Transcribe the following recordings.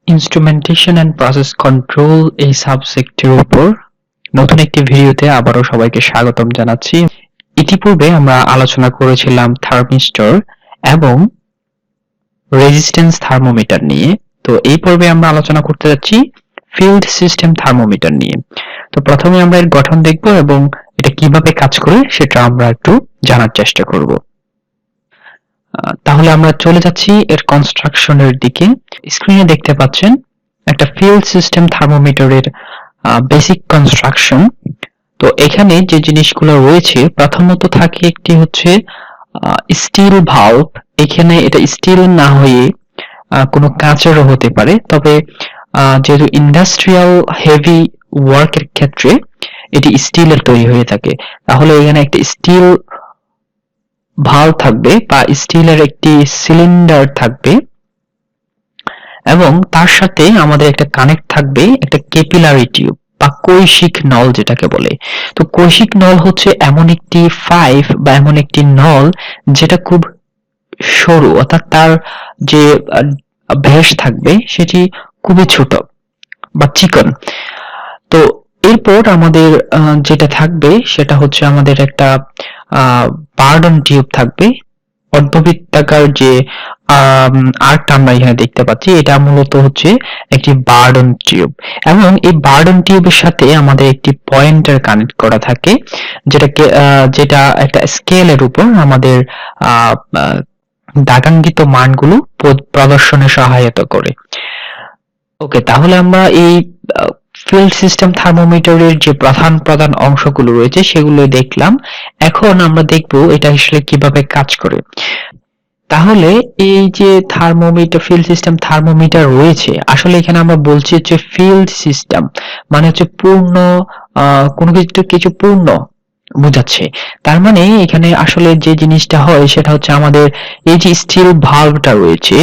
Instrumentation end process control এই সাবজেক্টের উপর নতুন একটি ভিডিওতে আবারও সবাইকে স্বাগতম জানাচ্ছি। ইতিপূর্বে আমরা আলোচনা করেছিলাম থার্মিস্টর এবং রেজিস্ট্যান্স থার্মোমিটার নিয়ে। তো এই পর্বে আমরা আলোচনা করতে যাচ্ছি ফিল্ড সিস্টেম থার্মোমিটার নিয়ে। তো প্রথমে আমরা এর গঠন দেখব এবং এটা কিভাবে কাজ করে সেটা আমরা একটু জানার চেষ্টা করব। তাহলে আমরা চলে যাচ্ছি এর কনস্ট্রাকশনের দিকে। স্ক্রিনে দেখতে পাচ্ছেন একটা ফিল্ড সিস্টেম থার্মোমিটারের বেসিক কনস্ট্রাকশন। তো এখানে যে জিনিসগুলো রয়েছে প্রথমত থাকে একটি হচ্ছে স্টিল ভালভ। এখানে এটা স্টিল না হয়ে কোনো কাঁচেরও হতে পারে, তবে যেহেতু ইন্ডাস্ট্রিয়াল হেভি ওয়ার্কের ক্ষেত্রে এটি স্টিলের তৈরি হয়ে থাকে, তাহলে এখানে একটা স্টিল ভালভ থাকবে বা স্টিলের একটি সিলিন্ডার থাকবে এবং তার সাথে আমাদের একটা কানেক্ট থাকবে একটা ক্যাপিলারি টিউব বা কৈশিক নল যেটাকে বলে। তো কৈশিক নল হচ্ছে এমন একটি পাইপ বা এমন একটি নল যেটা খুব সরু, অর্থাৎ তার যে ব্যাস থাকবে সেটি খুবই ছোট বা চিকন। তো এরপর আমাদের যেটা থাকবে সেটা হচ্ছে আমাদের একটা বার্ডন টিউব থাকবে। অর্ধবৃত্তাকার যে আর্কটা আমরা এখানে দেখতে পাচ্ছি এটা মূলত হচ্ছে একটি বার্ডন টিউব এবং এই বার্ডন টিউবের সাথে আমাদের একটি পয়েন্টার কানেক্ট করা থাকে, যেটা একটা স্কেলের উপর আমাদের দাগাঙ্কিত মানগুলো প্রদর্শনে সহায়তা করে। ওকে, তাহলে আমরা এই ফিল্ড সিস্টেম থার্মোমিটারের যে প্রধান অংশগুলো রয়েছে সেগুলো দেখলাম। এখন আমরা দেখব এটা আসলে কিভাবে কাজ করে। তাহলে এই যে থার্মোমিটার, ফিল্ড সিস্টেম থার্মোমিটার রয়েছে, আসলে এখানে আমরা বলছি হচ্ছে ফিল্ড সিস্টেম মানে হচ্ছে পূর্ণ, কোনো কিছু পূর্ণ বোঝাচ্ছে। তার মানে এখানে আসলে যে জিনিসটা হয় সেটা হচ্ছে আমাদের এই যে স্টিল ভালভটা রয়েছে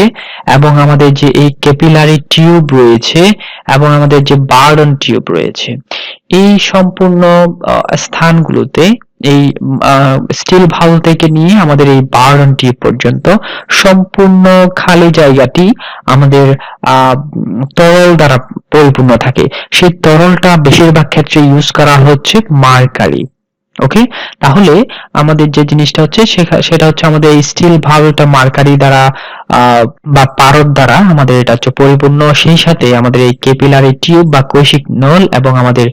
এবং আমাদের যে এই ক্যাপিলারি টিউব রয়েছে এবং আমাদের যে বার্ডন টিউব রয়েছে, এই সম্পূর্ণ স্থানগুলোতে এই স্টিল ভালভ থেকে নিয়ে আমাদের এই বার্ডন টিউব পর্যন্ত সম্পূর্ণ খালি জায়গাটি আমাদের তরল দ্বারা পরিপূর্ণ থাকে। সেই তরলটা বেশিরভাগ ক্ষেত্রে ইউজ করা হচ্ছে মার্কারি। ওকে, তাহলে আমাদের যে জিনিসটা হচ্ছে সেটা হচ্ছে আমাদের এই স্টিল ভালভটা মার্কারি দ্বারা বা পারদ দ্বারা আমাদের এটা হচ্ছে পরিপূর্ণ। সেই সাথে আমাদের এই ক্যাপিলারি টিউব বা কৈশিক নল এবং আমাদের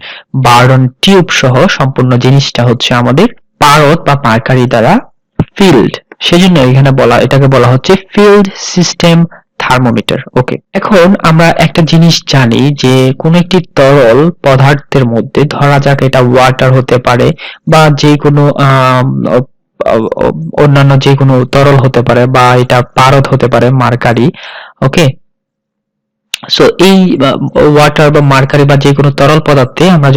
বার্ডন টিউব সহ সম্পূর্ণ জিনিসটা হচ্ছে আমাদের পারদ বা মার্কারি দ্বারা ফিল্ড। সেজন্য এটাকে বলা হচ্ছে ফিল্ড সিস্টেম থার্মোমিটার। ওকে, এখন আমরা একটা জিনিস জানি যে কোন একটি তরল পদার্থের মধ্যে, ধরা যাক এটা ওয়াটার হতে পারে বা যে কোনো অন্যান্য যে কোনো তরল হতে পারে বা এটা পারদ হতে পারে মার্কারি। ওকে, সো এই ওয়াটার বা মার্কারি বা যে কোনো তরল পদার্থে আমরা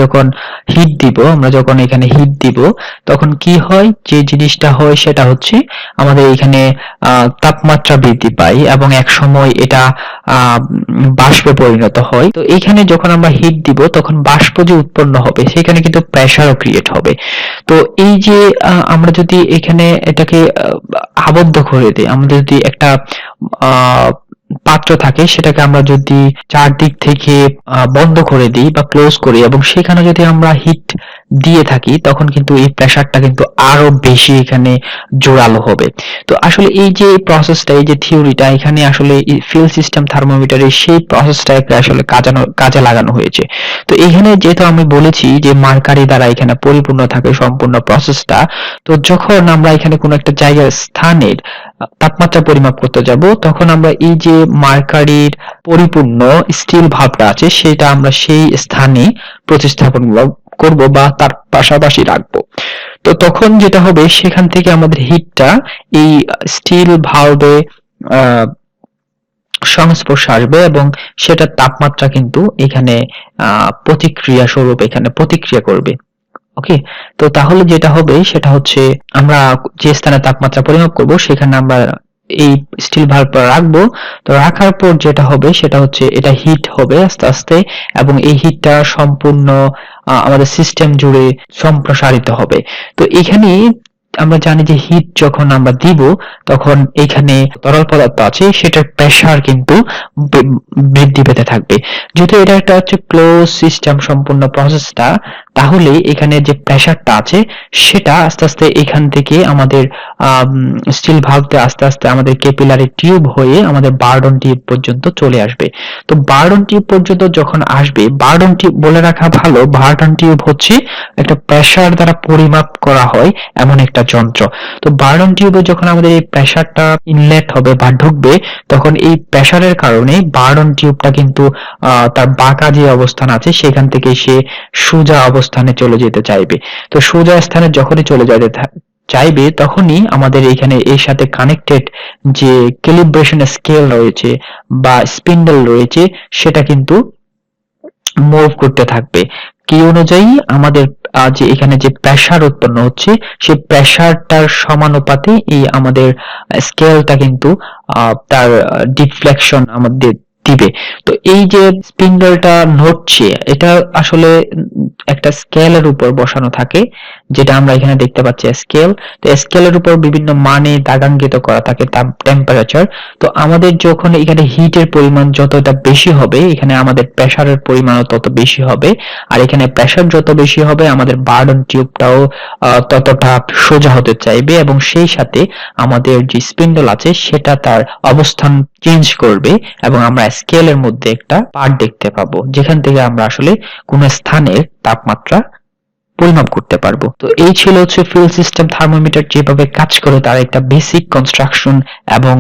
যখন এখানে হিট দিব তখন কি হয়, যে জিনিসটা হয় সেটা হচ্ছে আমাদের এখানে তাপমাত্রা বৃদ্ধি পায় এবং এক সময় এটা বাষ্পে পরিণত হয়। তো এইখানে যখন আমরা হিট দিব তখন বাষ্প যে উৎপন্ন হবে সেখানে কিন্তু প্রেসারও ক্রিয়েট হবে। তো এই যে আমরা যদি এখানে এটাকে আবদ্ধ করে দিই, আমাদের যদি একটা পাত্র থাকে সেটাকে আমরা যদি চারদিক থেকে বন্ধ করে দিই বা ক্লোজ করি এবং সেখানে যদি আমরা হিট দিয়ে থাকি তখন কিন্তু এই প্রেসারটা কিন্তু আরো বেশি এখানে জোরালো হবে। তো আসলে এই যে প্রসেসটা, এই যে থিওরিটা এখানে আসলে ফিল্ড সিস্টেম থার্মোমিটারের সেই প্রসেসটাকে আসলে কাজে লাগানো হয়েছে। তো এখানে যেহেতু আমি বলেছি যে মার্কারি দ্বারা এখানে পরিপূর্ণ থাকে সম্পূর্ণ প্রসেসটা, তো যখন আমরা এখানে কোনো একটা জায়গার স্থানের তাপমাত্রা পরিমাপ করতে যাব তখন আমরা এই যে মার্কারির পরিপূর্ণ স্টিল ভাবটা আছে সেটা আমরা সেই স্থানে প্রতিস্থাপন করব বা তার পাশাপাশি রাখবো। তো তখন যেটা হবে সেখান থেকে আমাদের হিটটা এই স্টিল ভালভে সংস্পর্শে আসবে এবং সেটার তাপমাত্রা কিন্তু এখানে প্রতিক্রিয়া স্বরূপ এখানে প্রতিক্রিয়া করবে। ওকে, তো তাহলে যেটা হবে সেটা হচ্ছে আমরা যে স্থানে তাপমাত্রা পরিমাপ করব সেখানে আমরা এই স্টিল ভালভটা রাখবো। তো রাখার পর যেটা হবে সেটা হচ্ছে এটা হিট হবে আস্তে আস্তে এবং এই হিটটা সম্পূর্ণ আমাদের সিস্টেম জুড়ে সম্প্রসারিত হবে। তো এখানে আমরা জানি যে হিট যখন আমরা দিব তখন এখানে তরল পদার্থ আছে সেটার প্রেসার কিন্তু বৃদ্ধি পেতে থাকবে। যেহেতু এটা একটা হচ্ছে ক্লোজ সিস্টেম সম্পূর্ণ প্রসেসটা, তাহলে এখানে যে প্রেসারটা আছে সেটা আস্তে আস্তে এখান থেকে আমাদের স্টিল ভালভে আস্তে আস্তে আমাদের ক্যাপিলারি টিউব হয়ে আমাদের বার্ডন টিউব পর্যন্ত চলে আসবে। তো বার্ডন টিউব পর্যন্ত যখন আসবে, বার্ডন টিউব বলে রাখা ভালো, বার্ডন টিউব হচ্ছে একটা প্রেসার দ্বারা পরিমাপ করা হয় এমন একটা যন্ত্র। তো বার্ডন টিউবে যখন আমাদের এই প্রেসারটা ইনলেট হবে বা ঢুকবে, তখন এই প্রেসারের কারণে বার্ডন টিউবটা কিন্তু তার বাঁকা যে অবস্থান আছে সেখান থেকে সে সোজা অবস্থানে চলে যেতে চাইবে। তো সোজা স্থানে যখনই চলে যেতে চাইবে তখনই আমাদের এখানে এর সাথে কানেক্টেড যে ক্যালিব্রেশন স্কেল রয়েছে বা স্পিন্ডল রয়েছে সেটা কিন্তু মুভ করতে থাকবে। কি অনুযায়ী? আমাদের যে এখানে যে প্রেসার উৎপন্ন হচ্ছে সেই প্রেসারটার সমানুপাতে এই আমাদের স্কেলটা কিন্তু তার ডিফ্লেকশন আমাদের দিবে। তো এই যে স্পিন্ডলটা নড়ছে এটা আসলে একটা স্কেলের উপর বসানো থাকে, যেটা আমরা এখানে দেখতে পাচ্ছি স্কেল। তো স্কেলের উপর বিভিন্ন মানে দাগাঙ্কিত করা থাকে টেম্পারেচার। তো আমাদের যখন এখানে হিটের পরিমাণ যতটা বেশি হবে, এখানে আমাদের প্রেসারের পরিমাণও তত বেশি হবে। আর এখানে প্রেসার যত বেশি হবে আমাদের বার্ডন টিউবটাও ততটা সোজা হতে চাইবে, এবং সেই সাথে আমাদের যে স্পিন্ডল আছে সেটা তার অবস্থান চেঞ্জ করবে, এবং আমরা স্কেলের মধ্যে একটা পার্ট দেখতে পাবো যেখান থেকে আমরা আসলে কোন স্থানের তাপমাত্রা পরিমাপ করতে পারবো। তো এই ছিল হচ্ছে ফিল সিস্টেম থার্মোমিটার যেভাবে কাজ করে তার একটা বেসিক কনস্ট্রাকশন এবং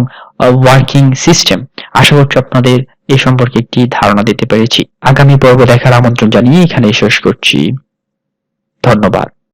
ওয়ার্কিং সিস্টেম। আশা করছি আপনাদের এ সম্পর্কে একটি ধারণা দিতে পেরেছি। আগামী পর্ব দেখার আমন্ত্রণ জানিয়ে এখানে শেষ করছি। ধন্যবাদ।